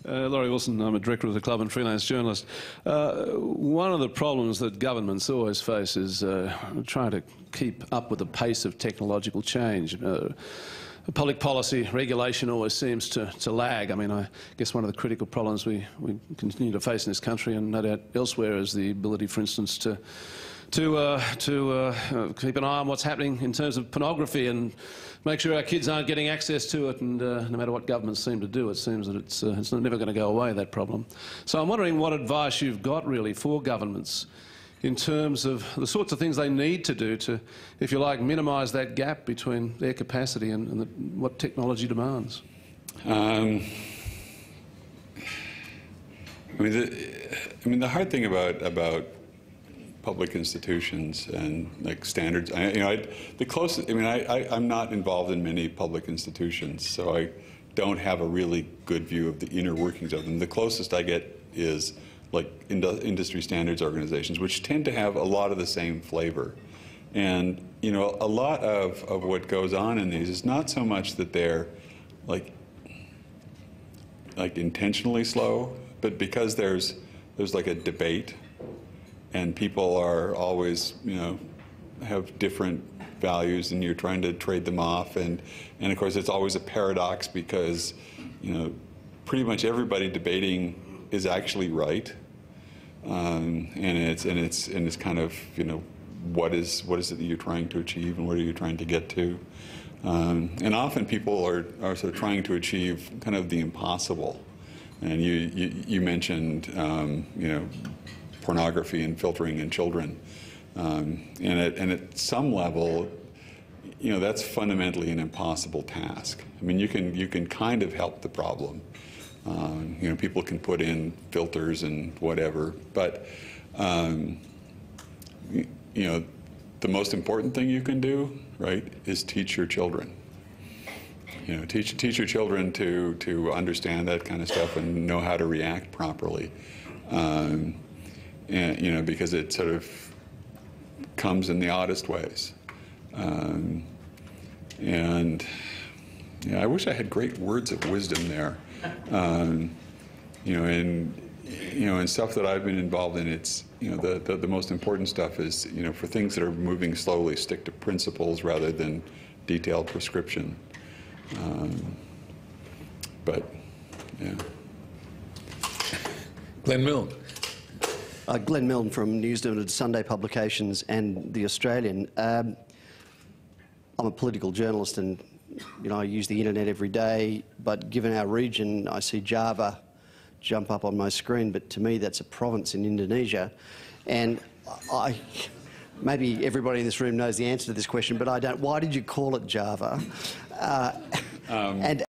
Laurie Wilson, I'm a director of the club and freelance journalist. One of the problems that governments always face is trying to keep up with the pace of technological change. Public policy regulation always seems to lag. I mean, I guess one of the critical problems we continue to face in this country and no doubt elsewhere is the ability, for instance, to keep an eye on what's happening in terms of pornography and make sure our kids aren't getting access to it. And no matter what governments seem to do, it seems that it's never going to go away, that problem. So I'm wondering what advice you've got really for governments in terms of the sorts of things they need to do to, if you like, minimise that gap between their capacity and what technology demands. I mean, the hard thing about public institutions and like standards, the closest. I mean, I'm not involved in many public institutions, so I don't have a really good view of the inner workings of them. The closest I get is like industry standards organizations, which tend to have a lot of the same flavor. And a lot of what goes on in these is not so much that they're like intentionally slow, but because there's like a debate, and people are always have different values, and you're trying to trade them off, and of course it's always a paradox because pretty much everybody debating is actually right, and it's kind of what is it that you're trying to achieve and what are you trying to get to, and often people are sort of trying to achieve kind of the impossible, and you mentioned pornography and filtering in children, and at some level, that's fundamentally an impossible task. I mean, you can kind of help the problem. People can put in filters and whatever, but the most important thing you can do, right, is teach your children. Teach your children to understand that kind of stuff and know how to react properly. And because it sort of comes in the oddest ways. And I wish I had great words of wisdom there. And stuff that I've been involved in, it's the most important stuff is for things that are moving slowly, stick to principles rather than detailed prescription. But yeah. Glenn Milne. Glenn Milne from News Limited, Sunday Publications and The Australian. I'm a political journalist and I use the internet every day, but given our region I see Java jump up on my screen, but to me that's a province in Indonesia, and maybe everybody in this room knows the answer to this question, but I don't. Why did you call it Java? And